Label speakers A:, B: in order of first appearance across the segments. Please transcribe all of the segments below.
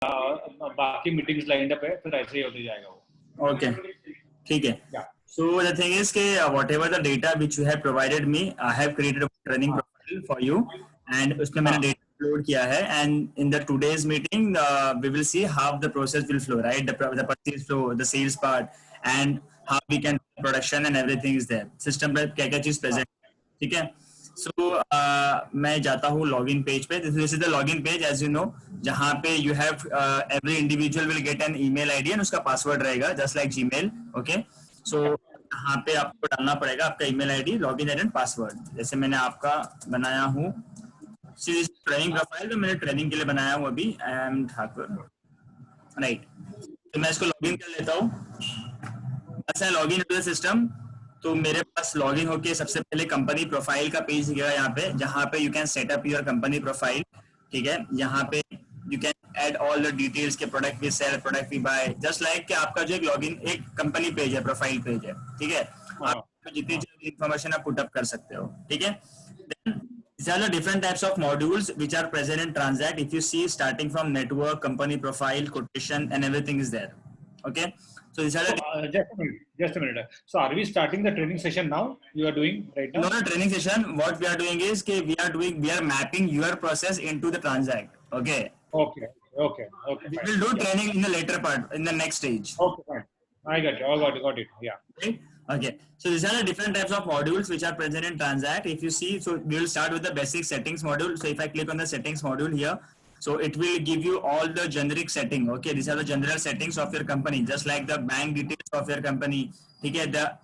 A: बाकी meetings lined up है, फिर ऐसे ही होते जाएगा वो.
B: Okay, ठीक है.
A: Yeah.
B: So the thing is कि whatever the data which you have provided me, I have created a training profile for you, and उसमें मैंने data upload किया है, and in the today's meeting we will see how the process will flow, right? The purchase flow, the sales part, and how we can production and everything is there. System पे क्या क्या चीज present, ठीक है? So मैं जाता हूँ login page पे. This is the login page as you know, जहाँ पे you have every individual will get an email ID and उसका password रहेगा just like Gmail, okay? So यहाँ पे आपको डालना पड़ेगा आपका email ID, login and password. जैसे मैंने आपका बनाया हूँ ट्रेनिंग प्रोफाइल, तो मैंने ट्रेनिंग के लिए बनाया हूँ अभी, आई एम ठाकुर, राइट. तो मैं इसको लॉगिन कर लेता हूँ. अच्छा, लॉगिन इनटू द सिस्टम. तो मेरे पास लॉगिन होके सबसे पहले कंपनी प्रोफाइल का पेज दिखेगा यहाँ पे, जहाँ पे you can set up your company profile. ठीक है, यहाँ पे you can add all the details के product we sell, product we buy, just like कि आपका जो एक लॉगिन एक कंपनी पेज है, प्रोफाइल पेज है. ठीक है, आप जितनी इंफॉर्मेशन आप पुट अप कर सकते हो. ठीक है, these are the different types of modules which are present in Transact. If you see, starting from network, company profile, quotation, and everything is there. Okay, so these are the
A: just a minute. So are we starting the training session now? You are doing right now?
B: No, training session. What we are doing is we are mapping your process into the Transact. Okay.
A: Okay.
B: We will do training in the later part, in the next stage.
A: Okay, fine. I got it. Got it. Yeah.
B: Okay. So these are the different types of modules which are present in Transact. If you see, so we will start with the basic settings module. So if I click on the settings module here, so it will give you all the generic setting. Okay, these are the general settings of your company, just like the bank details of your company. Okay, the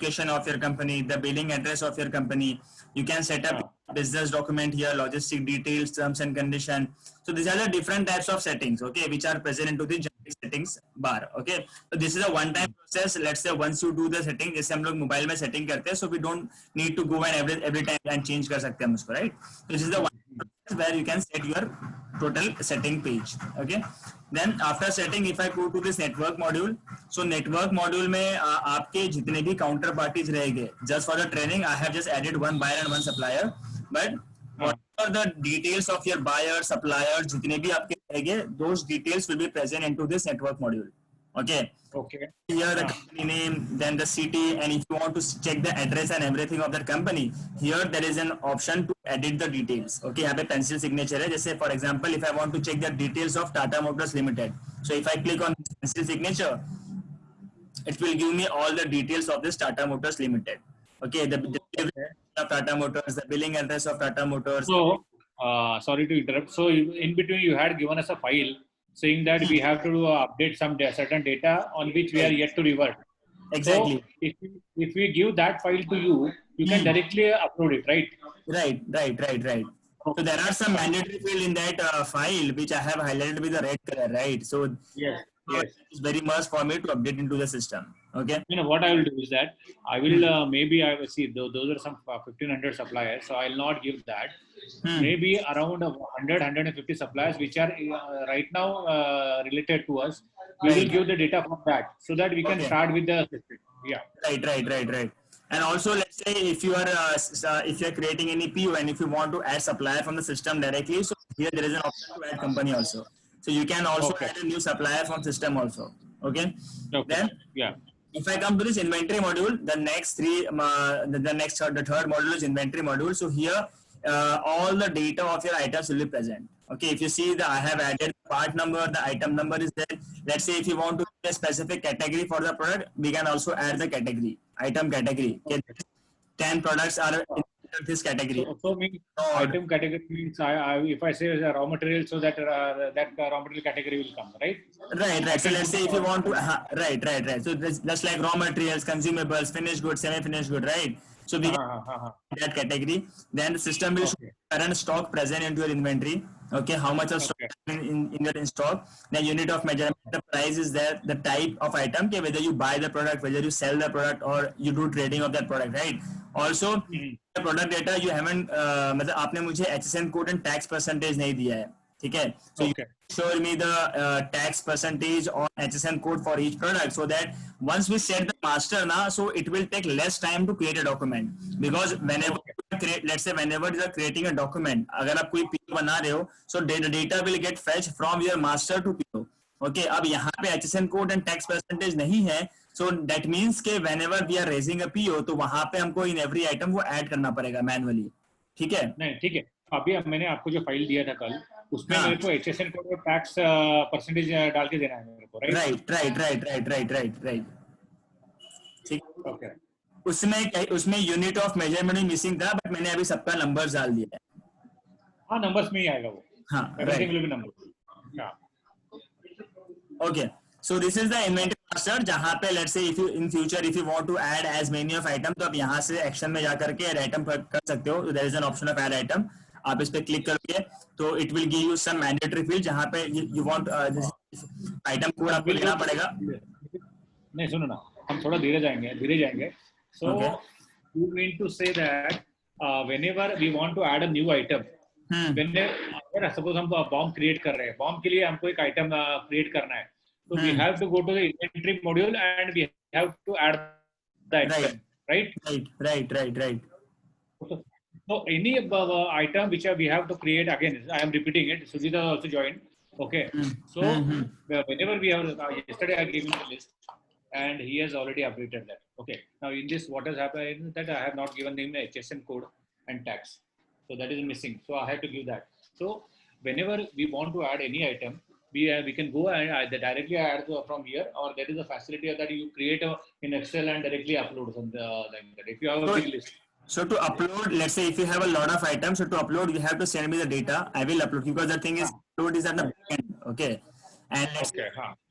B: location of your company, the billing address of your company. You can set up business document here, logistic details, terms and condition. So these are the different types of settings, okay, which are present into the generic settings bar. Okay, so this is a one-time process. Let's say once you do the setting, जैसे हम लोग mobile में setting करते हैं, so we don't need to go and every time and change कर सकते हैं हम उसको, right? So this is the one process where you can set your total setting page. Okay, then after setting, if I go to this network module, so network module में आपके जितने भी counter parties रहेंगे, just for the training I have just added one buyer and one supplier, but whatever the details of your buyer, supplier, जितने भी आपके रहेंगे, those details will be present into this network module. Okay. Here the company name, then the city, and if you want to check the address and everything of that company, here there is an option to edit the details. Okay, यहाँ पे pencil signature है. जैसे for example, if I want to check the details of Tata Motors Limited, so if I click on this pencil signature, it will give me all the details of this Tata Motors Limited. Okay, the of Tata Motors, the billing address of Tata Motors.
A: So, sorry to interrupt. So, in between, you had given us a file saying that we have to update some certain data on which we are yet to revert.
B: Exactly.
A: So, if we give that file to you, you can directly upload it, right?
B: Right. So there are some mandatory field in that file which I have highlighted with the red color, right? So
A: yes.
B: It's very much for me to update into the system. Okay.
A: You know what I will do is that I will maybe I will see those are some 1500 suppliers, so I'll not give that. Maybe around 150 suppliers which are right now related to us. We will give the data from that so that we can start with the system. Yeah.
B: Right. And also, let's say if you are creating any PO and if you want to add supplier from the system directly, so here there is an option to add company also. So you can also add a new supplier from system also. Okay. Then if I come to this inventory module, the third module is inventory module. So here all the data of your items will be present. Okay, if you see I have added part number, the item number is there. Let's say if you want to do a specific category for the product, we can also add the category, item category. Okay, 10 products are in this category.
A: So means item category means if I say raw material, so that raw material category will come, right?
B: Right. So let's say if you want to, right. So just like raw materials, consumables, finished goods, semi-finished good, right? So we get that category. Then the system will show current stock present into your inventory. Okay, how much of stock in your stock? The unit of measurement, the price is there, the type of item, okay, whether you buy the product, whether you sell the product, or you do trading of that product, right? Also, the product data you haven't, मतलब आपने मुझे HSN code and tax percentage नहीं दिया है, ठीक है? So you show me the tax percentage or HSN code for each product, so that once we set the master now, so it will take less time to create a document, because whenever let's say whenever you are creating a document, अगर आप कोई PO बना रहे हो, so data will get fetched from your master to PO. Okay, अब यहाँ पे HSN code and tax percentage नहीं है, so that means के whenever we are raising a PO, तो वहाँ पे हमको in every item वो add करना पड़ेगा manually. ठीक है?
A: नहीं ठीक है, अभी मैंने आपको जो फाइल दिया था कल, उसमें
B: हाँ.
A: मेरे को HSN कोड और टैक्स परसेंटेज डाल के देना है मेरे को,
B: राइट. ठीक.
A: ओके.
B: उसमें यूनिट ऑफ मेजरमेंट मिसिंग था, बट मैंने अभी सबका नंबर्स डाल दिया है.
A: हाँ, नंबर्स में ही आएगा वो.
B: हाँ,
A: एवरीथिंग विल बी नंबर. हाँ.
B: Okay, so this is the inventory master, जहाँ पे let's say if you in future if you want to add as many of item, तो आप यहाँ से एक्शन में जाकर के add item कर सकते हो. There is an option of add item. आप इस पे क्लिक करोगे तो it will give you some mandatory field, जहाँ पे you want item code आपको देना पड़ेगा.
A: नहीं, सुनो ना, हम थोड़ा धीरे जाएंगे. So you mean to say that whenever we want to add a new item, whenever suppose हम bomb create कर रहे हैं, bomb के लिए हमको एक item create करना है, so we have to go to the inventory module and we have to add the item, right? So any item which we have to create, again I am repeating it, Sujita also joined. Okay, so whenever we have yesterday I gave him the list and he has already updated that. Okay, now in this what has happened that I have not given him the HSN code and tax, so that is missing, so I have to give that. So whenever we want to add any item, we can go and directly add from here, or there is a facility that you create in Excel and directly upload on the if you have a big list.
B: So to upload, let's say if you have a lot of items, so to upload you have to send me the data. I will upload, because the thing is upload is at the back end. Okay, and let's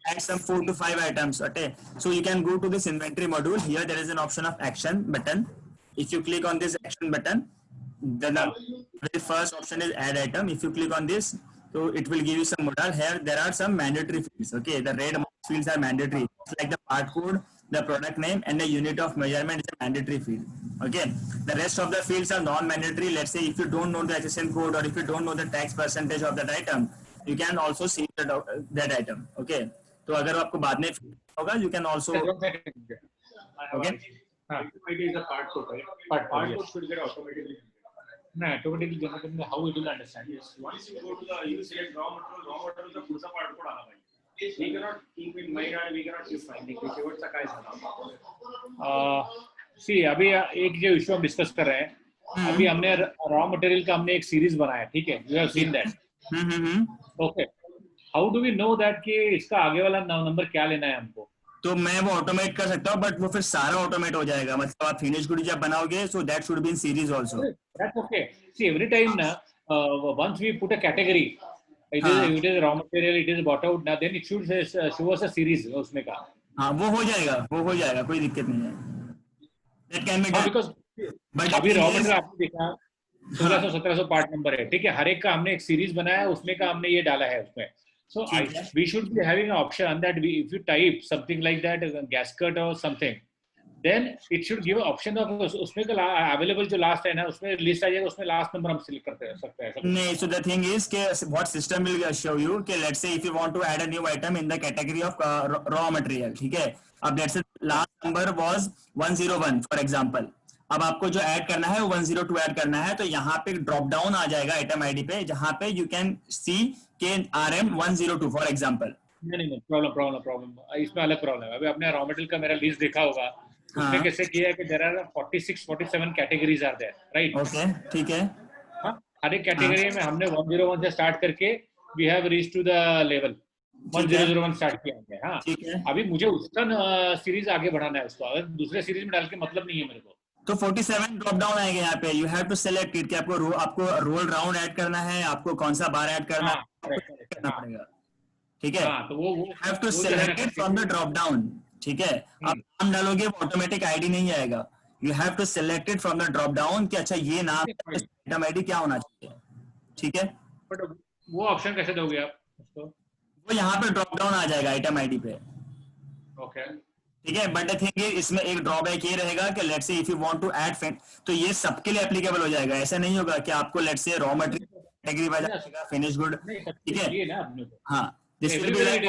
B: add some 4 to 5 items. Okay, so you can go to this inventory module. Here there is an option of action button. If you click on this action button, then the very first option is add item. If you click on this, so it will give you some modal. Here there are some mandatory fields. Okay, the red fields are mandatory. It's like the part code, the product name, and the unit of measurement is a mandatory field. Okay, the rest of the fields are non-mandatory. Let's say if you don't know the HSN code, or if you don't know the tax percentage of that item, you can also see that item. Okay, तो अगर आपको बाद में होगा, you can also.
A: Okay. It is a part code, right? Part code should get automatically. No, automatically generated. How it will understand? Yes. Once you go to the you select raw material the पुढचा part code आला पाहिजे. We cannot keep in mind and we cannot keep finding. शेवटचा काय झाला? See, अभी एक जो issue हम डिस्कस कर रहे हैं, अभी हमने रॉ मटेरियल का हमने एक सीरीज बनाया, ठीक है? You have seen that. Okay. How do we know that कि इसका आगे वाला नंबर क्या लेना है हमको?
B: तो मैं वो ऑटोमेट कर सकता हूँ, बट वो फिर सारा ऑटोमेट हो जाएगा. मतलब आप फिनिश गुड जब बनाओगे, so that should be in series also.
A: That's okay. See, every time ना, once we put a category, it is raw material, it is bought out, now then it should show us a series उसमें का.
B: हाँ, वो हो जाएगा, कोई दिक्कत नहीं है. That can be done.
A: Because अभी रॉ मटेरियल आपने देखा 1600-1700 पार्ट नंबर है, ठीक है? हर एक का हमने एक सीरीज बनाया है, उसमें का हमने ये डाला है उसमें. So we should be having an option that if you type something like that, gasket or something, then it should give an option of उसमें का available जो last है ना, उसमें list आ जाएगा, उसमें last number हम select करते हैं सकते हैं.
B: नहीं, so the thing is कि what system will show you कि let's say if you want to add a new item in the category of raw material, ठीक है? अब let's say last number was 101 for example. अब आपको जो add करना है वो 102 ऐड करना है, तो यहाँ पे ड्रॉप डाउन आ जाएगा आइटम आईडी पे, जहाँ पे यू कैन सी के RM 102 फॉर एग्जांपल.
A: नहीं प्रॉब्लम इसमें अलग प्रॉब्लम है. अभी आपने रॉ मटेरियल का मेरा लिस्ट देखा होगा, उसमें कैसे किया है कि there are 46-47 categories are there, right?
B: Okay, ठीक है.
A: हाँ, हर एक कैटेगरी में हमने 101 से स्टार्ट करके we have reach to the level 1001 start किया है. हाँ, ठीक है. अभी मुझे उसका सीरीज आगे बढ़ाना है उसको, अगर दूसरे सीरीज में डाल के मतलब नहीं है मेरे को.
B: तो 47 ड्रॉप डाउन आएगा यहाँ पे. You have to select it कि आपको रोल राउंड ऐड करना है, आपको कौन सा बार ऐड करना पड़ेगा, ठीक है? तो वो have to select it from the drop down, ठीक है? आप नाम डालोगे वो ऑटोमेटिक आईडी नहीं आएगा. You have to select it from the drop down कि अच्छा ये नाम आइटम आईडी क्या होना चाहिए, ठीक है?
A: बट वो ऑप्शन कैसे दोगे आप उसको?
B: वो यहाँ पे ड्रॉप डाउन आ जाएगा आइटम आईडी पे. ओके, ठीक है. बट द थिंग इज इसमें एक ड्रॉबैक ये रहेगा कि let's say if you want to add तो ये सबके लिए एप्लीकेबल हो जाएगा. ऐसा नहीं होगा कि आपको let's say raw material category wise आएगा, फिनिश गुड, ठीक है? हाँ, this will be like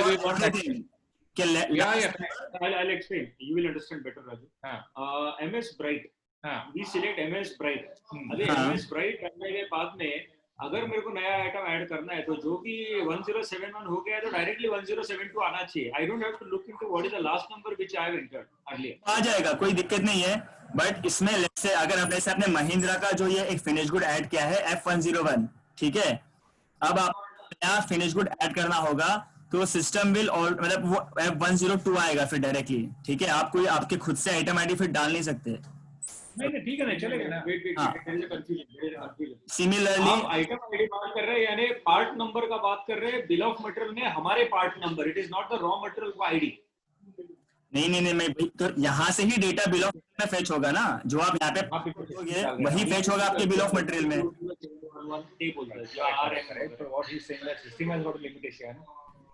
C: I'll explain. You will understand better, Raju. MS Bright.
A: हाँ
C: वी सिलेक्ट MS ब्राइट। अभी
B: हाँ।
C: MS ब्राइट करने के बाद में अगर मेरे को नया आइटम ऐड करना है तो जो कि 1071 हो गया है तो डायरेक्टली 1072 आना चाहिए। I don't have to look into what is the last number which I have entered earlier.
B: आ जाएगा, कोई दिक्कत नहीं है। बट इसमें let's say अगर आपने से अपने महिंद्रा का जो ये एक फिनिश गुड ऐड किया है F101, ठीक है, अब आप नया फिनिश गुड ऐड करना होगा तो सिस्टम विल और मतलब वो F102 आएगा फिर डायरेक्टली, ठीक है। आप कोई आपके खुद से आइटम आईडी फिर डाल नहीं सकते।
A: नहीं ठीक है ना, चलेगा ना।
C: वेट वेट
B: हाँ।
C: There is a confusion.
B: Similarly
C: आप आइटम आईडी बात कर रहे हैं यानी पार्ट नंबर का बात कर रहे हैं, बिल ऑफ मटेरियल में हमारे part number, it is not the raw material का आईडी।
B: नहीं मैं तो यहाँ से ही डेटा बिल ऑफ में फेच होगा ना, जो आप यहाँ पे
A: आप
B: करोगे, वही फेच होगा आपके बिल ऑफ मटेरियल में।
C: नहीं बोल रहे
A: correct. So what he's saying that system has got a limitation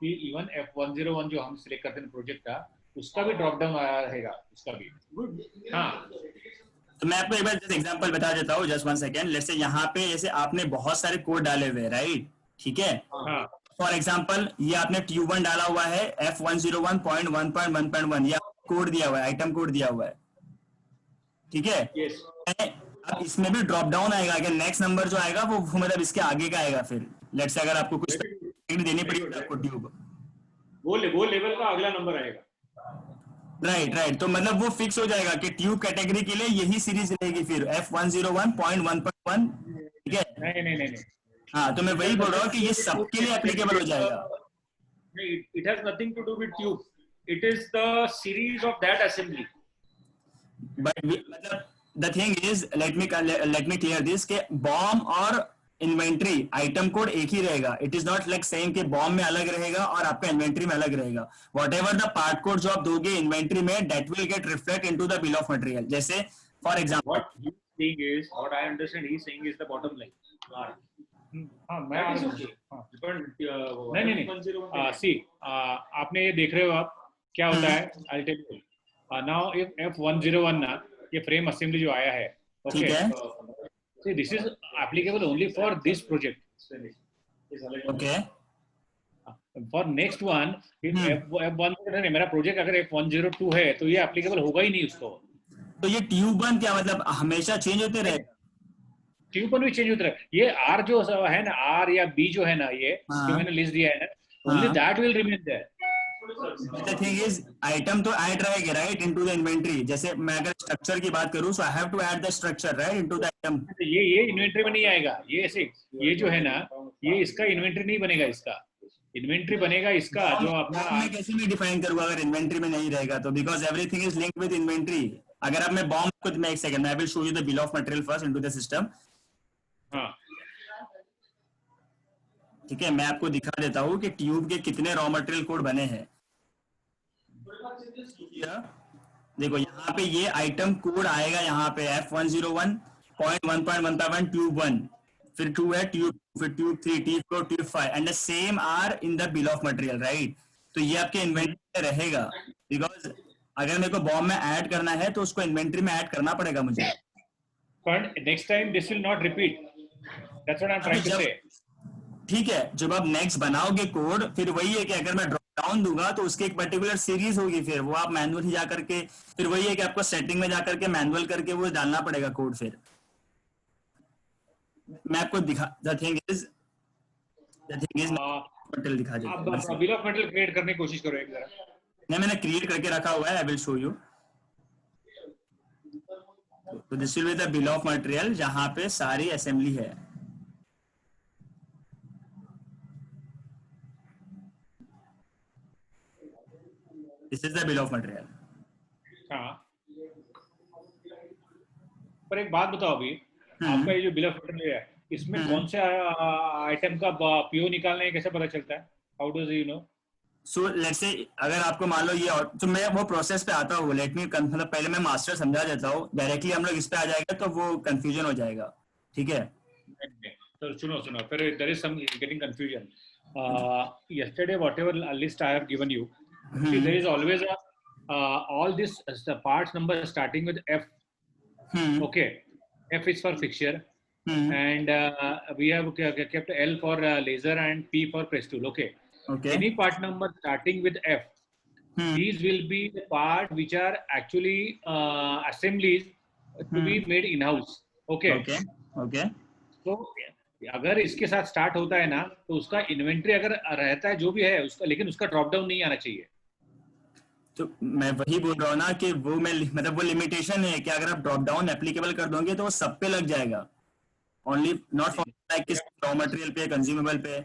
A: कि even F101 जो हम सिलेक्ट करते हैं प्रोजेक्ट का, उसका भी ड्रॉप डाउन रहेगा, उसका भी। हाँ
B: तो मैं आपको एक बार जस्ट एग्जांपल बता देता हूँ, जस्ट 1 सेकेंड। लेट्स से यहाँ पे जैसे आपने बहुत सारे कोड डाले हुए हैं, राइट, ठीक है।
A: हाँ
B: फॉर एग्जांपल ये आपने ट्यूब 1 डाला हुआ है F101.1.1.1, ये कोड दिया हुआ है, आइटम कोड दिया हुआ है, ठीक है।
C: यस
B: अब इसमें भी ड्रॉप डाउन आएगा कि नेक्स्ट नंबर जो आएगा वो मतलब इसके आगे का आएगा। फिर लेट्स से अगर आपको कुछ देनी पड़ी आपको ट्यूब,
C: वो लेवल का अगला नंबर आएगा।
B: राइट तो मतलब वो फिक्स हो जाएगा कि ट्यूब कैटेगरी के लिए यही सीरीज रहेगी फिर F101.1.1, ठीक है।
A: नहीं
B: हाँ तो मैं वही बोल रहा हूँ कि ये सबके लिए एप्लीकेबल हो जाएगा।
C: It has nothing to do with tube. It is the series of that assembly.
B: But मतलब the thing is let me clear this के बॉम्ब और इन्वेंट्री आइटम कोड एक ही रहेगा। It is not like same कि BOM में अलग रहेगा और आपका इन्वेंट्री में अलग रहेगा। Whatever the part code जो आप दोगे इन्वेंट्री में, that will get reflect into the bill of material. जैसे for example
C: What he's saying is, what I understand, he's saying is the bottom line.
A: हाँ मैं
C: That is okay.
A: हाँ
C: But
A: नहीं
C: 101
A: सी आपने ये देख रहे हो आप क्या होता है। I'll tell you. Now if F101 ना ये फ्रेम असेंबली जो आया है,
B: ठीक
A: okay,
B: है,
A: see this is applicable only for this project.
B: Okay
A: For next one if F1 नहीं, मेरा प्रोजेक्ट अगर F102 है तो ये एप्लीकेबल होगा ही नहीं उसको।
B: तो ये ट्यूब 1 क्या मतलब हमेशा चेंज होते रहेगा?
A: ट्यूब पर भी चेंज होता है। ये आर जो है ना, आर या बी जो है ना, ये
B: हाँ।
A: जो मैंने लिस्ट दिया है ना, only that will remain there.
B: The thing is, item तो ऐड रहेगा राइट इनटू द इन्वेंटरी। जैसे मैं अगर स्ट्रक्चर की बात करूं, so I have to add the structure right into the item.
A: ये इन्वेंटरी में नहीं आएगा। ये ऐसे ये जो है ना, ये इसका इन्वेंटरी नहीं बनेगा। इसका इन्वेंट्री बनेगा इसका जो अपना।
B: मैं कैसे मैं डिफाइन करूंगा अगर इन्वेंटरी में नहीं रहेगा तो? Because everything is linked with inventory. अगर आप मैं बॉम्ब को, मैं एक second, I will show you the bill of material first into the system.
A: हाँ
B: ठीक है, मैं आपको दिखा देता हूँ कि ट्यूब के कितने रॉ मटेरियल कोड बने हैं। देखो यहाँ पे ये आइटम कोड आएगा, यहाँ पे F101.1.1.1 ट्यूब 1, फिर 2 है ट्यूब, फिर tube 3, tube 4, tube 5 and the same are in the bill of material, right. तो ये आपके इन्वेंट्री में रहेगा। बिकॉज अगर मेरे को बॉम्ब में ऐड करना है तो उसको इन्वेंट्री में ऐड करना पड़ेगा मुझे।
A: but next time this will not repeat. That's what I'm trying to say.
B: ठीक है, जब आप नेक्स्ट बनाओगे कोड, फिर वही है कि अगर मैं ड्रॉप डाउन दूंगा तो उसकी एक पर्टिकुलर सीरीज होगी, फिर वो आप मैनुअल ही जा करके, फिर वही है कि आपको सेटिंग में जाकर के मैनुअल करके वो डालना पड़ेगा कोड। फिर मैं आपको दिखा, द थिंग इज मटेरियल दिखा देता हूं।
A: आप बिल ऑफ मटेरियल क्रिएट करने की कोशिश करो एक जरा।
B: नहीं, मैंने क्रिएट करके रखा हुआ है, आई विल शो यू। तो this will be the bill of material जहां पे सारी असेंबली है। This is the bill of material.
A: हाँ पर एक बात बताओ अभी, आपका ये जो बिल ऑफ मटेरियल है, इसमें कौन से आइटम का पीओ निकालने कैसे पता चलता है? How does you know?
B: So let's say अगर आपको मान लो ये, और तो मैं वो प्रोसेस पे आता हूँ, लेट मी मतलब पहले मैं मास्टर समझा देता हूँ, डायरेक्टली हम लोग इस पे आ जाएगा तो वो कंफ्यूजन हो जाएगा, ठीक है।
A: तो सुनो फिर there is some getting confusion. yesterday whatever list I have given you, see, there is always all this parts number starting with F. Okay, F is for fixture, and we have kept L for laser and P for press tool. Okay. Any part number starting with F, these will be the part which are actually assemblies to be made in house. Okay.
B: Okay.
A: तो अगर इसके साथ start होता है ना, तो उसका inventory अगर रहता है जो भी है उसका, लेकिन उसका ड्रॉप डाउन नहीं आना चाहिए.
B: तो मैं वही बोल रहा हूँ ना कि वो मैं मतलब वो लिमिटेशन है कि अगर आप ड्रॉप डाउन एप्लीकेबल कर दोगे तो वो सब पे लग जाएगा, ओनली नॉट फॉर लाइक किस रॉ मटेरियल पे, कंज्यूमेबल पे.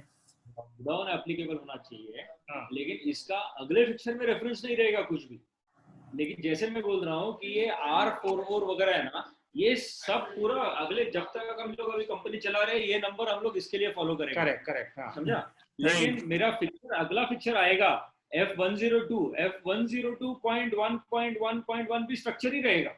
C: डाउन एप्लीकेबल होना चाहिए.
A: हाँ.
C: लेकिन इसका अगले फिक्चर में रेफरेंस नहीं रहेगा कुछ भी. लेकिन जैसे मैं बोल रहा हूँ कि ये R44 वगैरह है ना, ये सब पूरा अगले जब तक हम लोग अभी कंपनी चला रहे हैं, ये नंबर हम लोग इसके लिए फॉलो करेंगे.
A: करेक्ट. हाँ.
C: समझा. लेकिन मेरा फिक्चर, अगला फिक्चर आएगा F102, F102.1.1.1 भी स्ट्रक्चर ही रहेगा.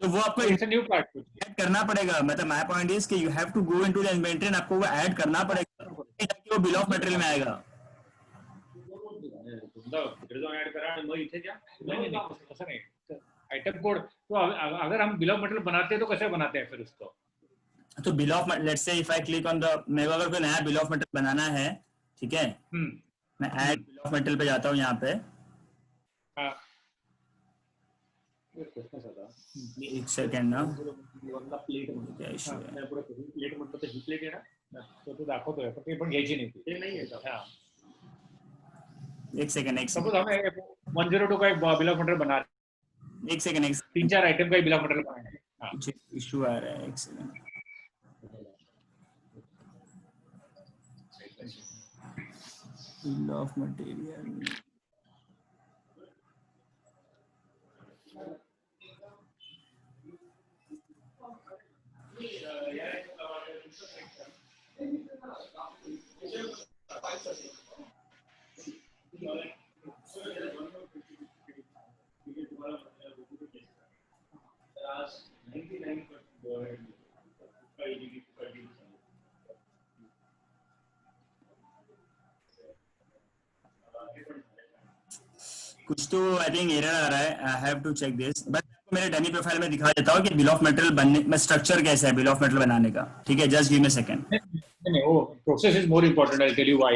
B: तो वो आपको
A: it's a new part
B: add करना पड़ेगा. मतलब माय पॉइंट इज कि you have to go into the inventory एंड आपको वो ऐड करना पड़ेगा, ताकि वो बिल ऑफ मटेरियल में आएगा.
C: ऐड करा मग इथे क्या.
A: नहीं ऐसा नहीं. आइटम कोड तो अगर हम बिल ऑफ मटेरियल बनाते हैं तो कैसे बनाते हैं फिर उसको.
B: तो bill of, let's say if I click on the, मेरे को अगर कोई नया बिल ऑफ मटेरियल बनाना है, ठीक है, मैं ऐड बिल ऑफ मटेरियल पे जाता हूँ यहाँ पे.
A: हाँ.
B: एक सेकंड ना.
C: प्लेट
B: क्या इशू है?
C: प्लेट म्हटलं तर ही प्लेट आहे ना,
A: तो दाखवतोय पण ते पण घ्यायची नाही ती.
C: ते नाही आहे.
A: हाँ.
B: एक सेकंड.
A: सपोज हमें 102 का एक बिल ऑफ मटेरियल बना रहे हैं,
B: एक सेकंड
A: 3-4 आइटम का बिल ऑफ मटेरियल बनाना है. हाँ.
B: कुछ इशू आ रहा है, एक सेकंड. Bill of material. कुछ तो आई थिंक एरर आ रहा है. I have to check this. But मेरे डमी प्रोफाइल में दिखा देता हूँ कि बिल ऑफ मटेरियल बनने में स्ट्रक्चर कैसा है बिल ऑफ मटेरियल बनाने का. ठीक है, just give me a second.
A: नहीं, वो process is more important. I'll tell you why.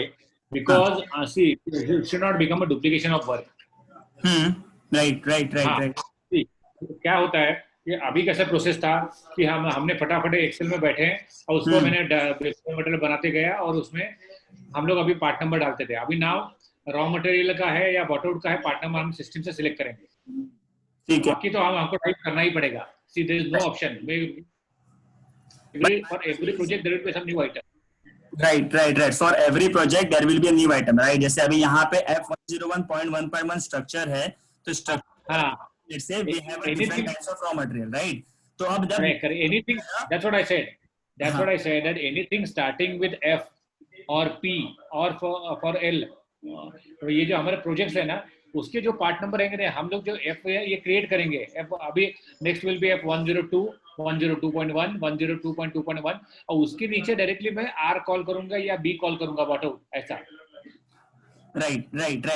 A: Because see, it should not become a duplication of work.
B: Right.
A: See, क्या होता है कि अभी कैसा प्रोसेस था कि हमने फटाफट एक्सेल में बैठे और उसको मैंने मटेरियल बनाते गया और उसमें हम लोग अभी पार्ट नंबर डालते थे. अभी नाउ रॉ मटेरियल का है या बॉटम का है, पार्ट नंबर हम सिस्टम से सिलेक्ट करेंगे.
B: ठीक है.
A: बाकी तो हमको टाइप करना ही पड़ेगा. See there is no option. For every project there will be some new item.
B: Right. For every project there will be a new item, right? जैसे अभी यहाँ पे F101.1.1 स्ट्रक्चर है, तो स्ट्रक्चर,
A: हाँ,
B: let's say we have a different types of raw material, right? तो अब जब
A: anything, that's what I said. What I said, that anything starting with F or P or for L, तो ये जो हमारे प्रोजेक्ट्स है ना, उसके जो पार्ट नंबर रहेंगे हम लोग जो F है ये क्रिएट करेंगे. F अभी नेक्स्ट विल बी F102, 102.1, 102.2.1 और उसके नीचे डायरेक्टली मैं R कॉल करूंगा या B कॉल करूंगा बॉटम ऐसा.
B: राइट.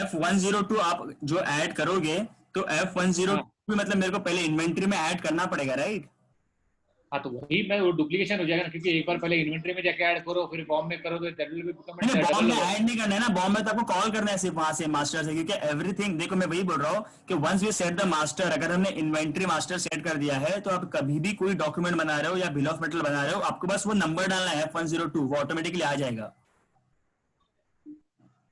B: F102 आप जो ऐड करोगे तो F102 मतलब मेरे को पहले इन्वेंटरी में ऐड करना पड़ेगा, राइट?
A: हाँ, तो वही मैं वो डुप्लीकेशन हो जाएगा ना, क्योंकि एक बार पहले इन्वेंटरी में जाके ऐड करो फिर बॉम्ब में करो तो दैट विल बी बिकम
B: नहीं, बॉम्ब में ऐड नहीं करना है ना. बॉम्ब में तो आपको कॉल करना है सिर्फ वहां से मास्टर से, क्योंकि एवरीथिंग, देखो मैं वही बोल रहा हूँ कि once we set the master, अगर हमने इन्वेंटरी मास्टर सेट कर दिया है तो आप कभी भी कोई डॉक्यूमेंट बना रहे हो या बिल ऑफ मटेरियल बना रहे हो, आपको बस वो नंबर डालना है F102, वो ऑटोमेटिकली आ जाएगा.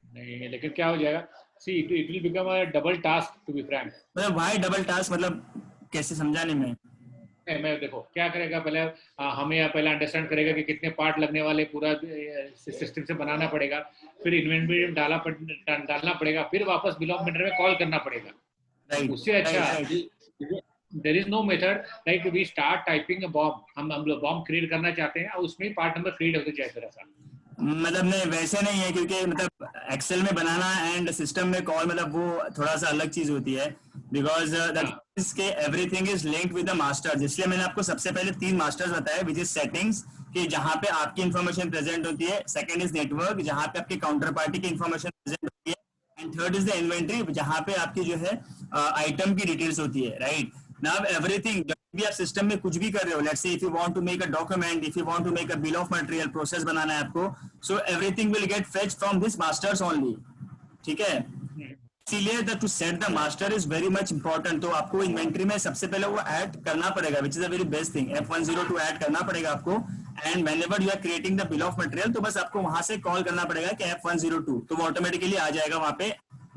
A: नहीं, लेकिन क्या हो जाएगा, see it will become a double task to be frank.
B: मतलब व्हाई डबल टास्क, मतलब कैसे समझाने में?
A: मैं देखो क्या करेगा, पहले हमें यहाँ पहले अंडरस्टैंड करेगा कि कितने पार्ट लगने वाले, पूरा सिस्टम से बनाना पड़ेगा, फिर इन्वेंटरी डालना पड़ेगा, फिर वापस बिल ऑफ मटेरियल में कॉल करना पड़ेगा. उससे अच्छा there is no method like we start typing a BOM. हम लोग बॉम्ब क्रिएट करना चाहते हैं और उसमें पार्ट नंबर क्रिएट होते जाए फिर ऐसा.
B: मतलब नहीं, वैसे नहीं है, क्योंकि मतलब एक्सेल में बनाना एंड सिस्टम में कॉल, मतलब वो थोड़ा सा अलग चीज होती है. बिकॉज के everything is linked with the masters. इसलिए मैंने आपको सबसे पहले 3 मास्टर्स बताए, विच इज सेटिंग्स, कि जहां पे आपकी इंफॉर्मेशन प्रेजेंट होती है. सेकंड इज नेटवर्क, जहां पे आपकी काउंटर पार्टी की इंफॉर्मेशन प्रेजेंट होती है. And third is the inventory, जहां पे आपकी जो है आइटम की डिटेल्स होती है, राइट? नाउ एवरीथिंग, जब भी आप सिस्टम में कुछ भी कर रहे हो, let's say if you want to make a document, if you want to make a bill of material, process बनाना है आपको, so everything will get fetched from this masters only. ठीक है? इसीलिए to set the master is very much important. तो आपको inventory में सबसे पहले वो ऐड करना पड़ेगा, which is a very best thing. F102 add करना पड़ेगा आपको. And whenever you are creating the bill of material, तो बस आपको वहां से कॉल करना पड़ेगा कि F102, तो वो ऑटोमेटिकली आ जाएगा वहां पे,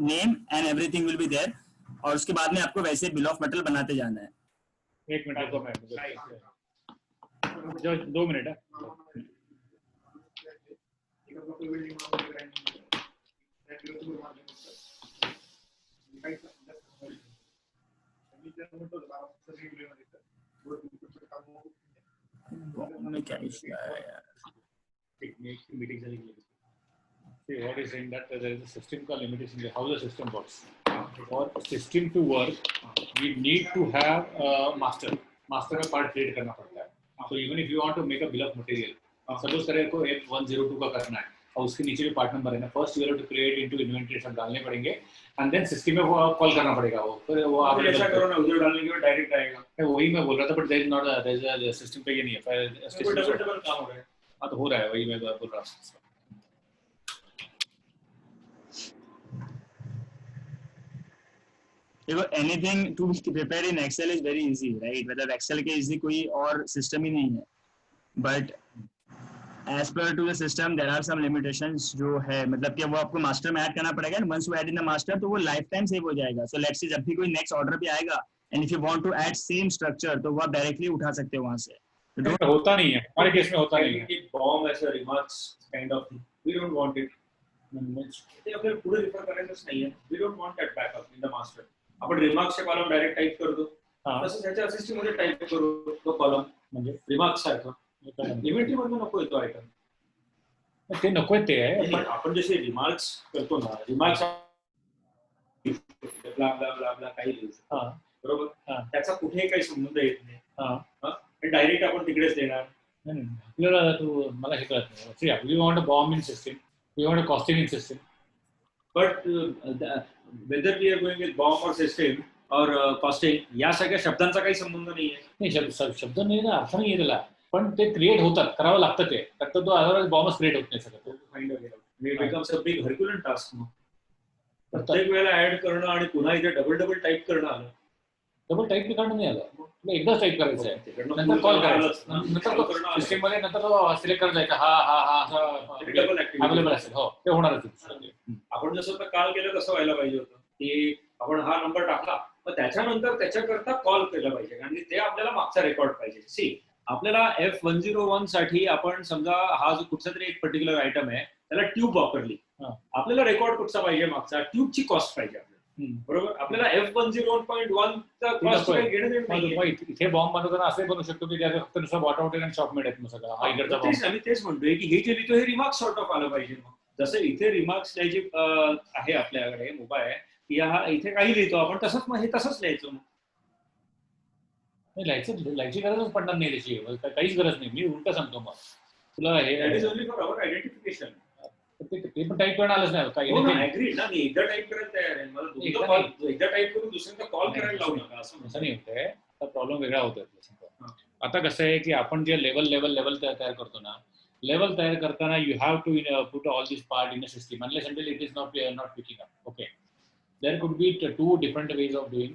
B: name and everything will be there. और उसके बाद में आपको वैसे बिल ऑफ मटेरियल बनाते जाना है.
A: एक मिनट रुको, मैं जो 2 मिनट है.
B: में क्या इश्यू है यार?
A: मीटिंग चली गई. See what is saying that there is a system called limitation. How the system works? For system to work, we need to have a master. Master का part create करना पड़ता है. So even if you want to make a bill of material, suppose करें को F102 का करना है और उसके नीचे भी पार्ट नंबर है ना, first you have to create into inventory सब डालने पड़ेंगे एंड देन सिस्टम में वो कॉल करना पड़ेगा. वो फिर वो आप
C: ऐसा करो ना, उधर डालने के बाद डायरेक्ट आएगा.
A: वही मैं बोल रहा था, but there is not there is system पे ये नहीं है.
C: डबल काम हो रहा है.
A: हाँ तो हो रहा है, वही मैं बोल रहा हूँ.
B: Anything to prepare in Excel is very easy, right? Whether Excel के easy कोई और system ही नहीं है. But as per to the system, there are some limitations जो है, मतलब कि वो आपको master में add करना पड़ेगा. And once you add in the master, तो वो lifetime save हो जाएगा. So let's say जब भी कोई next order पे आएगा, and if you want to add same structure, तो वो आप directly उठा सकते हो वहाँ से.
A: होता नहीं है हमारे केस में, होता नहीं है.
C: बॉम्ब ऐसा remarks kind of, we don't want it. ते आपल्याला पुढे रिफर करायचंच नाहीये. We don't want that backup in the master. आपण रिमार्क्सचे कॉलम डायरेक्ट टाइप करतो, तसं त्याच्या सिस्टम मध्ये टाइप करू तो कॉलम, म्हणजे रिमार्क्स सारखा इन्व्हेंटरी मध्ये नको येतो आयटम.
A: ते नको ते आहे,
C: पण आपण जसे रिमार्क्स करतो ना, रिमार्क्स ब्ला ब्ला ब्ला ब्ला काही लिहू, बरोबर, त्याचा कुठेही काही संबंध येत नाही. डायरेक्ट आपण तिकडेच देणार.
A: आपल्याला तू मला हे कळत नाही. See we want a BOM in system, we want a costing in system.
C: But whether we are going with BOM और सिस्टम और कॉस्टिंग, या सगळ्या शब्दांचा काही संबंध नाहीये.
A: नाही शब्द नाही ना, अर्थ नाही त्याला, पण ते क्रिएट होतात, करावं लागतं ते. फक्त तो अदरवाइज बॉम्बच क्रिएट होत नाही सगळं.
C: Find out becomes a big herculean task. मग प्रत्येक वेळेला ऍड करणं आणि पुन्हा इथे डबल टाइप करणं आलं.
A: डबल टाइप बी काढून नाही आलं, तुला एकदाच टाइप करायचं आहे, नंतर कॉल करायचं, नंतर सिस्टम मध्ये नंतर सिलेक्ट करायचं आहे हा हा हा अवेलेबल असेल. हो ते होणारच.
C: आपण जसं काल केलं तसं व्हायला पाहिजे होतं की आपण हा नंबर टाकला, मग त्याच्यानंतर त्याच्याकरता कॉल केला पाहिजे, कारण ते आपल्याला मागचा रेकॉर्ड पाहिजे. सी आपल्याला F101 साठी आपण समजा हा जो कुठचा तरी एक पर्टिक्युलर आयटम आहे त्याला ट्यूब वापरली, आपल्याला रेकॉर्ड कुठचा पाहिजे, मागचा ट्यूबची कॉस्ट पाहिजे आपल्याला, बरोबर. आपल्याला F101.1 चा कॉस्ट काही घेणं देणं नाही.
A: इथे बॉम्ब बनवताना असे बनवू शकतो की त्याचा फक्त नुसतं बॉटम आउट आणि शॉप मिड आहेत सगळं. हा इकडचा बॉम्ब.
C: आम्ही तेच म्हणतोय की हे जे लिहितो हे रिमार्क्स सॉर्ट ऑफ आलं पाहिजे. मग जसं इथे रिमार्क्स लिहायची आहे आपल्याकडे मोबाईल की हा इथे काही लिहितो आपण तसंच, मग हे तसंच लिहायचं. मग
A: लिहायची गरजच पडणार नाही त्याची, काहीच गरज नाही. मी उलट सांगतो मग तुला हे
C: that is only for our identification.
A: ते पण टाइप करणं आलंच नाही काही.
C: ऍग्री ना, मी एकदा टाइप करायला तयार आहे. मला एकदा टाइप करून दुसऱ्यांदा कॉल करायला लावू नका, असं
A: नाही होतंय. तर प्रॉब्लेम वेगळा होतोय. आता कसं आहे की आपण जे लेवल तयार करतो ना, लेवल तयार करताना you have to put all this part in a system unless until it is not picking up. Okay, there could be two different ways of doing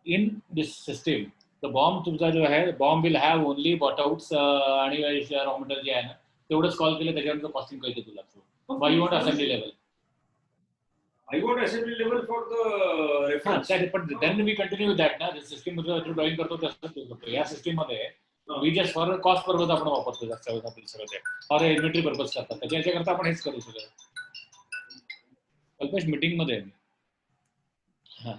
A: in this system. The BOM तुमचा जो आहे, BOM will have only bought outs आणि raw material जे आहे ना तेवढंच call केलं, त्याच्यानंतर costing कळते तुला. Why you want assembly level?
C: I want assembly level for the reference.
A: But then we continue with that. ना सिस्टम मध्ये ड्रॉइंग करतो तसंच करतो. या सिस्टम मध्ये we just for cost purpose आपण वापरतो जास्त आपलं सगळं ते, और इन्व्हेंटरी पर्पज करतात. त्याच्याकरता आपण हेच करू सगळं. अल्पेश मीटिंग मध्ये आहे. हां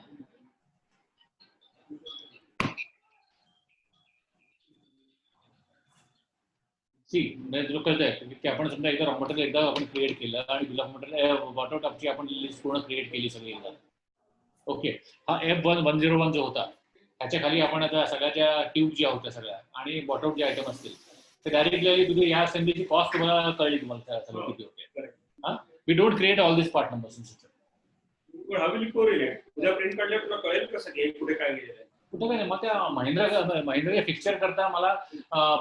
A: जो कळतंय की आपण समजा एकदा रॉ मटेरियल एकदा आपण क्रिएट केलं आणि बिल ऑफ मटेरियल बॉटम अपची आपण लिस्ट पूर्ण क्रिएट केली सगळी एकदा. ओके, हा F101 जो होता त्याच्या खाली आपण आता सगळ्याच्या ट्यूब ज्या होत्या सगळ्या आणि बॉटम जे आयटम असतील ते डायरेक्टली तुझी या असेंब्लीची कॉस्ट तुम्हाला कळली, तुम्हाला सगळं किती होते. हा, we don't create all this part numbers in system.
C: पण हा विल कोरिलेट तुझ्या प्रिंट काढल्यावर तुला कळेल कसं की कुठे काय गेलेलं आहे.
A: कुठं काय नाही. मग त्या महिंद्रा फिक्चर करता मला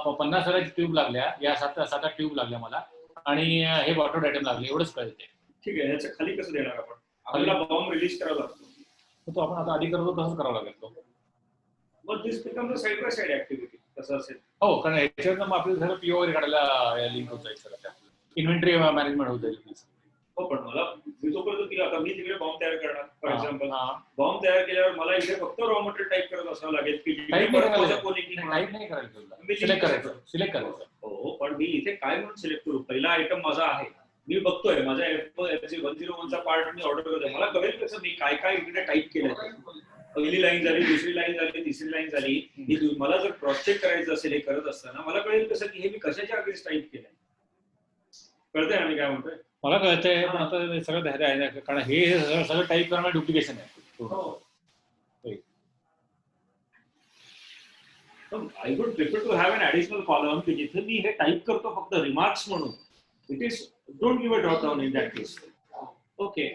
A: 50,000 ट्यूब लागल्या, या 7-8 ट्यूब लागल्या मला, आणि हे बॉटम आयटम लागले, एवढंच कळते.
C: ठीक आहे, ह्याच्या खाली कसं देणार आपण? आपल्याला बॉम्ब रिलीज करावा लागतो.
A: तो आपण आता आधी करतो तसंच करावं लागेल तो.
C: मग this becomes a side by side activity तसं असेल.
A: हो, कारण याच्यावर मग आपल्याला सगळं पीओ वगैरे काढायला लिंक होत जाईल सगळं. इन्व्हेंटरी मॅनेजमेंट होत जाईल.
C: हो, पण मला मी तोपर्यंत तिला आता मी तिकडे बॉम्ब तयार करणार फॉर एक्झाम्पल.
A: हा.
C: बॉम्ब तयार केल्यावर मला इथे फक्त रॉ मटेरियल टाईप करत असावं लागेल की
A: टाईप
C: परत
A: नाही
C: माझं कोलिंग
A: नाही करायचं.
C: मी
A: सिलेक्ट करायचं.
C: हो, पण मी इथे काय म्हणून सिलेक्ट करू? पहिला आयटम माझा आहे, मी बघतोय माझा F101 चा पार्ट मी ऑर्डर करतोय. मला कळेल कसं मी काय काय इकडे टाईप केलंय. पहिली लाईन झाली, दुसरी लाईन झाली, तिसरी लाईन झाली. मला जर क्रॉस चेक करायचं असेल हे करत असताना मला कळेल कसं की हे मी कशाच्या अगेन्स्ट टाईप केलंय. कळतंय आम्ही काय म्हणतोय?
A: मला कळतंय, पण आता सगळं धैर्य आहे ना, कारण हे सगळं टाईप करणं डुप्लिकेशन आहे.
C: I would prefer to have an additional column की जिथे मी हे टाईप करतो फक्त रिमार्क्स म्हणून. It is don't give a drop down in that case. Okay,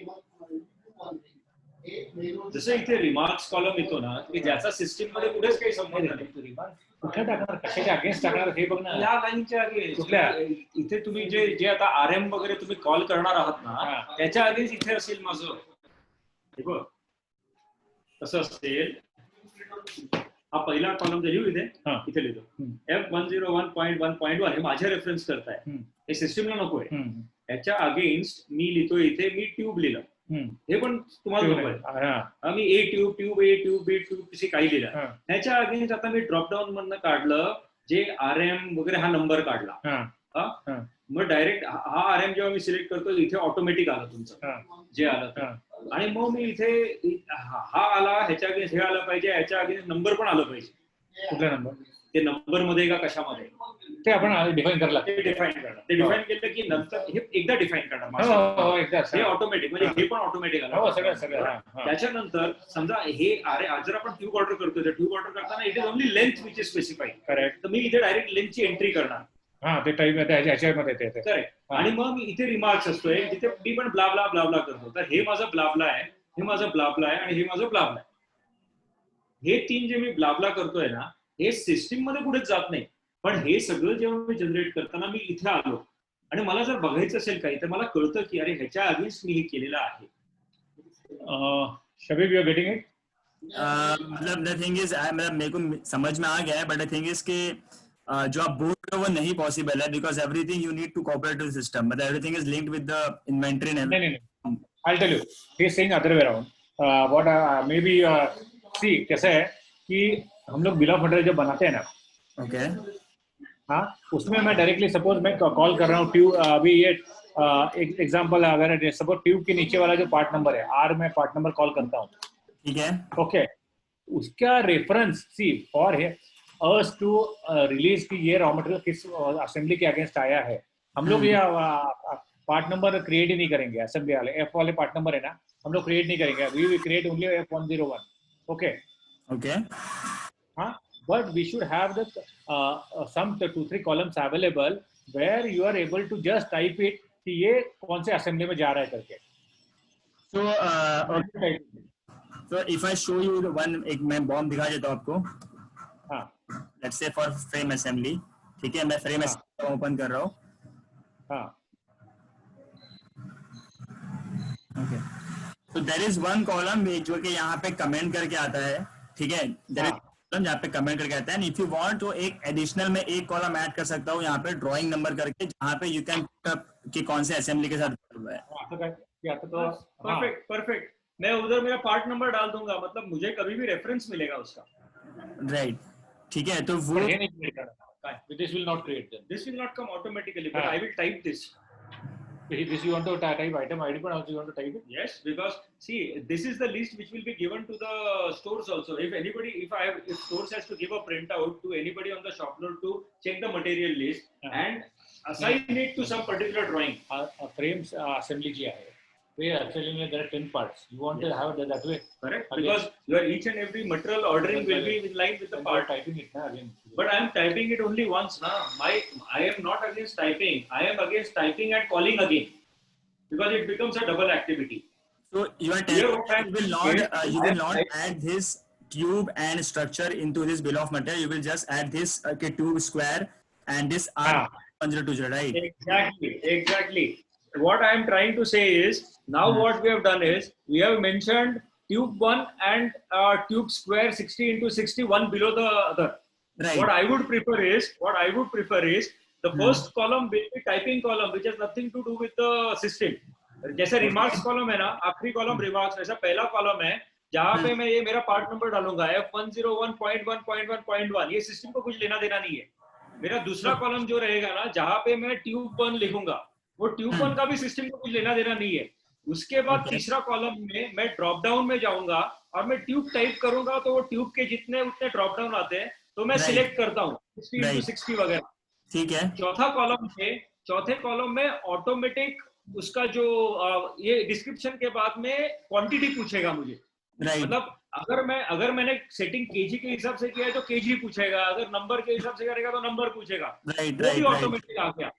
C: जसं इथे रिमार्क्स कॉलम येतो ना की ज्याचा सिस्टीम मध्ये कुठेच काही संबंध नाही.
A: कुठे टाकणार, कशाच्या अगेन्स्ट टाकणार हे बघ ना.
C: या लाईनच्या अगेन्स्ट
A: कुठल्या?
C: इथे तुम्ही जे आता RM वगैरे तुम्ही कॉल करणार आहात ना त्याच्या अगेन्स्ट इथे असेल माझं. हे बघ कसं असेल. हा पहिला कॉलम जे लिहू इथे लिहितो F101.1.1 हे माझ्या रेफरन्स करताय. हे सिस्टीमला नकोय. याच्या अगेन्स्ट मी लिहितो इथे मी ट्यूब लिहिलं. हे पण तुम्हाला नकोय. मी A tube A tube B tube कशी काही लिहिलं. त्याच्या अगेन्स्ट आता मी ड्रॉपडाऊन मधनं काढलं जे RM वगैरे हा नंबर काढला. मग डायरेक्ट हा RM जेव्हा मी सिलेक्ट करतो इथे ऑटोमॅटिक आलं तुमचं जे आलं. आणि मग मी इथे हा आला, ह्याच्या अगेन्स्ट हे आलं पाहिजे, ह्याच्या अगेन्स्ट नंबर पण आलं पाहिजे.
A: कुठला नंबर?
C: ते नंबर मध्ये का कशामध्ये
A: ते आपण डिफाईन करायला.
C: ते डिफाईन केलं की नंतर हे एकदा डिफाईन करणार हे ऑटोमॅटिक, म्हणजे हे पण ऑटोमॅटिक आलं. त्याच्यानंतर समजा हे जर आपण ट्यूब ऑर्डर करतो तर ट्यूब ऑर्डर करताना it is only length which is specified. Correct. तर मी इथे डायरेक्ट लेंथची एंट्री करणार.
A: ते टाईप ह्याच्यामध्ये येते.
C: करेक्ट. आणि मग मी इथे रिमार्क्स असतोय जिथे मी पण ब्लाबला ब्लाबला करतो. तर हे माझं ब्लाबला आहे, हे माझं ब्लाबला आहे आणि हे माझं ब्लाबला आहे. हे तीन जे मी ब्लाबला करतोय ना हे सिस्टीम मध्ये कुठेच जात नाही. पण हे सगळं जेव्हा मी जनरेट करताना मी इथे आलो आणि मला जर बघायचं असेल काही तर मला कळतं की अरे ह्याच्या अगेन्स्ट मी हे केलेलं आहे.
A: Shabeeb, you are getting it?
B: मतलब द थिंग इज मेरे को समझ में आ गया है, बट द थिंग इज कि जो आप बोल रहे हो वो नहीं पॉसिबल है because everything you need to cooperate with system. मतलब everything is linked with the inventory.
A: नहीं, I'll tell you. He's saying other way around. What maybe see कैसा है कि हम लोग बिल ऑफ मटेरियल जब बनाते हैं ना,
B: ओके,
A: हाँ, उसमें मैं डायरेक्टली सपोज मैं कॉल कर रहा हूँ ट्यूब. अभी ये एक एग्जांपल अगर सपोज ट्यूब के नीचे वाला जो पार्ट नंबर है R, मैं पार्ट नंबर कॉल करता हूँ.
B: ठीक है.
A: ओके, उसका reference see for us to release की ये रॉ मटेरियल किस असेंबली के अगेंस्ट आया है. हम लोग ये पार्ट नंबर क्रिएट ही नहीं करेंगे. असेंबली वाले F वाले पार्ट नंबर है ना, हम लोग क्रिएट नहीं करेंगे. We will create only F101. Okay, हाँ, but we should have the some 2-3 columns available where you are able to just type it कि ये कौन से असेंबली में जा रहा है करके.
B: So if I show you the one, एक मैं बॉम्ब दिखा देता हूँ आपको.
A: हाँ,
B: let's say for frame assembly. ठीक है, मैं फ्रेम assembly ओपन कर रहा हूँ.
A: हाँ,
B: okay. So there is one column जो कि यहाँ पे कमेंट करके आता है. ठीक है, there is column जहाँ पे कमेंट करके आता है. And if you want तो एक एडिशनल में एक कॉलम ऐड कर सकता हूँ यहाँ पे ड्राइंग नंबर करके, जहाँ पे यू कैन कि कौन से असेंबली के साथ हुआ है.
C: परफेक्ट. मैं उधर मेरा पार्ट नंबर डाल दूंगा, मतलब मुझे कभी भी रेफरेंस मिलेगा उसका.
B: राइट. ठीक है, तो वो
A: this will not create them.
C: This will not come automatically, but I will type this.
A: This you want to type item ID, but also you want to type it?
C: Yes, because see, this is the list which will be given to the stores also. If stores has to give a printout to anybody on the shop floor to check the material list and assign it to some particular drawing.
A: Frames assembly किया है. Actually there are 10 parts. You want to have that way?
C: Correct. Because your each and every material ordering will be in line with the part.
A: Typing it again.
C: But I am typing it only once now. I am not against typing. I am against typing and calling again, because it becomes a double activity.
B: So you are telling you will not add this tube and structure into this bill of material. You will just add this tube square and this R1020, right?
C: Exactly. What I am trying to say is Now what we have done is we have mentioned tube 1 and tube square 60 into 60, one below the other.
B: Right.
C: What I would prefer is the first column will be typing column, which has nothing to do with the system. जैसे remarks column है ना, आखिरी column remarks, ऐसा पहला column है जहाँ पे मैं ये मेरा part number डालूंगा F101.1.1.1, ये system को कुछ लेना देना नहीं है. मेरा दूसरा column जो रहेगा ना, जहाँ पे मैं tube 1 लिखूंगा, वो tube 1 का भी system को कुछ लेना देना नहीं है. उसके बाद तीसरा कॉलम में मैं ड्रॉप डाउन में जाऊंगा और मैं ट्यूब टाइप करूंगा, तो वो ट्यूब के जितने उतने ड्रॉप डाउन आते हैं तो मैं सिलेक्ट करता हूँ 60 into 60 वगैरह.
B: ठीक है.
C: चौथे कॉलम में ऑटोमेटिक उसका जो ये डिस्क्रिप्शन के बाद में क्वांटिटी पूछेगा मुझे. मतलब अगर मैंने सेटिंग केजी के हिसाब से किया है तो केजी पूछेगा, अगर नंबर के हिसाब से करेगा तो नंबर पूछेगा. वो भी ऑटोमेटिक आ गया.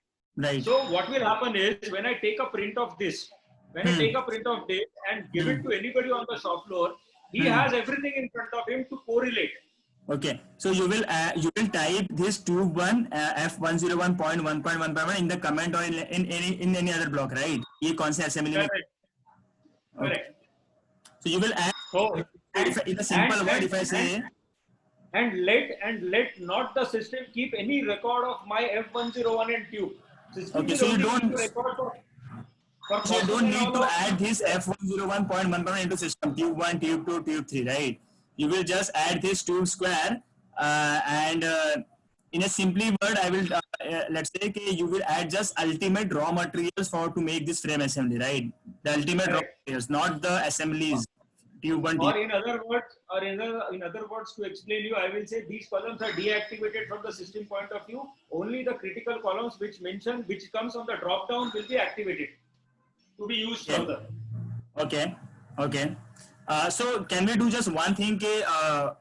C: So what will happen is when I take a print of this, and give it to anybody on the shop floor, he has everything in front of him to correlate.
B: Okay, so you will type this tube 1 F101.1.1.1 in the comment or in any other block, right? ये कौन से assembly में?
C: Correct.
B: So you will add. So in a simple word, if I say.
C: And let not the system keep any record of my F101 and tube. System
B: okay, so you don't need to add this F101.1 into system tube 1, tube 2, tube 3, right? You will just add this tube square and in a simply word, I will let's say you will add just ultimate raw materials to make this frame assembly, right? The ultimate raw materials, not the assemblies. Tube 1,
C: or in other words, to explain you, I will say these columns are deactivated from the system point of view. Only the critical columns which comes on the drop down will be activated to be used further.
B: Okay. So can we do just one thing?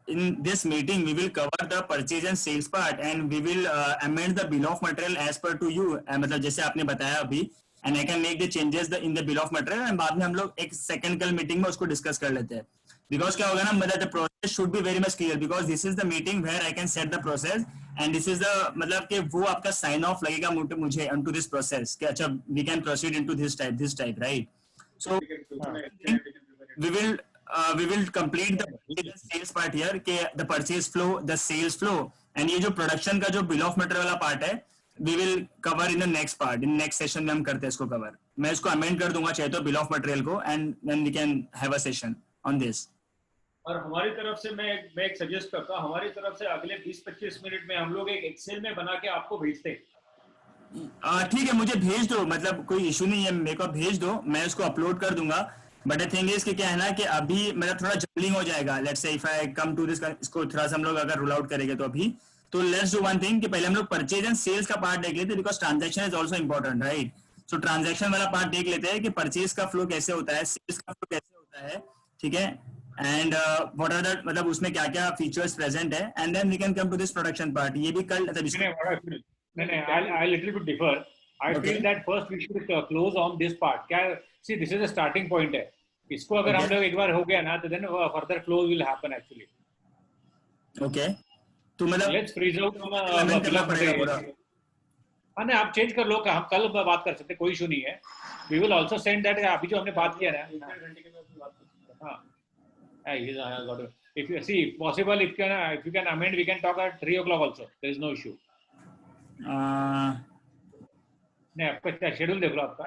B: In this meeting, we will cover the purchase and sales part, and we will amend the bill of material as per to you. मतलब जैसे आपने बताया अभी. And I can make the changes in the bill of material, and बाद में हम लोग एक second कल meeting में उसको discuss कर लेते हैं. Because क्या होगा ना, मतलब the process should be very much clear, because this is the meeting where I can set the process, and this is the मतलब कि वो आपका sign off लगेगा मुझे onto this process कि अच्छा we can proceed into this type, right? So we will complete the sales part here कि the purchase flow, the sales flow, and ये जो production का जो bill of material वाला part है, we will cover in the next part. In next session में हम करते हैं इसको cover. मैं इसको amend कर दूंगा चाहे तो bill of material को, and then we can have a session on this.
C: और हमारी तरफ से मैं एक सजेस्ट करता हूँ, हमारी तरफ से अगले 20-25 मिनट में हम लोग एक एक्सेल में बना के आपको भेजते हैं.
B: ठीक है, मुझे भेज दो, मतलब कोई इशू नहीं है, मेरे को भेज दो, मैं उसको अपलोड कर दूंगा. बट द थिंग इज कि क्या है ना कि अभी मेरा थोड़ा जम्बलिंग हो जाएगा. Let's say if I come to this, इसको थोड़ा सा हम लोग अगर रोल आउट करेंगे तो अभी तो लेट्स डू वन थिंग कि पहले हम लोग परचेज एंड सेल्स का पार्ट देख लेते हैं, because transaction is also important, right? So transaction वाला पार्ट देख लेते हैं कि परचेज का फ्लो कैसे होता है, सेल्स का फ्लो कैसे होता है, ठीक है? एंड व्हाट आर द मतलब उसमें क्या क्या फीचर्स प्रेजेंट है, and then we can come to this production part. ये भी कल
A: नहीं, I little bit differ. I feel that first we should close on this part. क्या see this is a starting point है. इसको अगर हम लोग एक बार हो गया ना तो then further close will happen actually.
B: Okay. तो मतलब
A: let's freeze out नहीं, आप चेंज कर लो, हम कल बात कर सकते, कोई इशू नहीं है. We will also send that अभी जो हमने बात किया ना, हाँ, if you see possible, if you can amend, we can talk at 3 o'clock also. There is no issue. नहीं, आपका शेड्यूल देख लो आपका.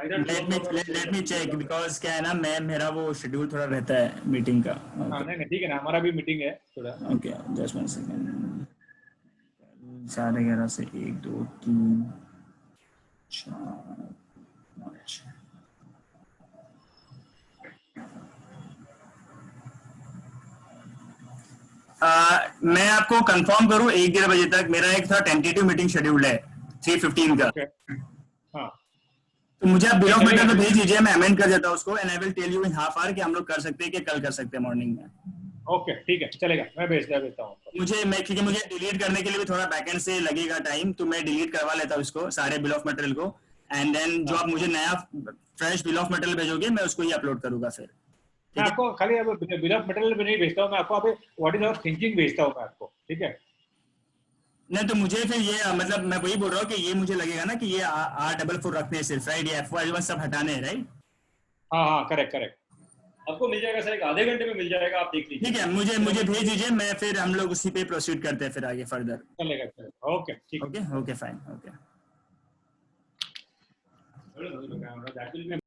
B: Let me check because क्या है ना, मेरा वो शेड्यूल थोड़ा रहता है मीटिंग का.
A: नहीं ठीक है ना, हमारा भी मीटिंग है थोड़ा.
B: Okay, just one second. 11:30 से 1, 2, 3, 4, 5. मैं आपको कंफर्म करूं 1-1:30 बजे तक मेरा एक था टेंटेटिव मीटिंग शेड्यूल है 3:15 का.
A: हाँ,
B: तो मुझे आप बिल ऑफ मटेरियल पे भेज दीजिए, मैं अमेंड कर देता हूं उसको, and I will tell you in half hour कि हम लोग कर सकते हैं कि कल कर सकते हैं मॉर्निंग में.
A: ओके ठीक है, चलेगा, मैं भेजता हूँ.
B: क्योंकि मुझे डिलीट करने के लिए भी थोड़ा बैकएंड से लगेगा टाइम, तो मैं डिलीट करवा लेता हूँ इसको सारे बिल ऑफ मटेरियल को, एंड देन जो आप मुझे नया फ्रेश बिल ऑफ मटेरियल भेजोगे मैं उसको ही अपलोड करूंगा. फिर
A: मैं आपको खाली बिल ऑफ मटेरियल पे नहीं भेजता हूँ, मैं आपको व्हाट इज आवर थिंकिंग भेजता हूँ मैं आपको, ठीक है?
B: नहीं तो मुझे फिर ये मतलब मैं वही बोल रहा हूँ कि ये मुझे लगेगा ना कि ये R44 रखने हैं सिर्फ, राइट? ये F1 सब हटाने हैं, राइट?
A: हाँ हाँ, करेक्ट करेक्ट।
C: आपको मिल जाएगा सर, एक आधे घंटे में मिल जाएगा, आप देख लीजिए।
B: ठीक है, मुझे भेज दीजिए, मैं फिर हम लोग उसी पे प्रोसीड करते हैं फिर आगे फर्दर।
A: चलेगा चलेगा, ओके ठीक
B: ओके ओके फाइन ओके।
A: है। That will be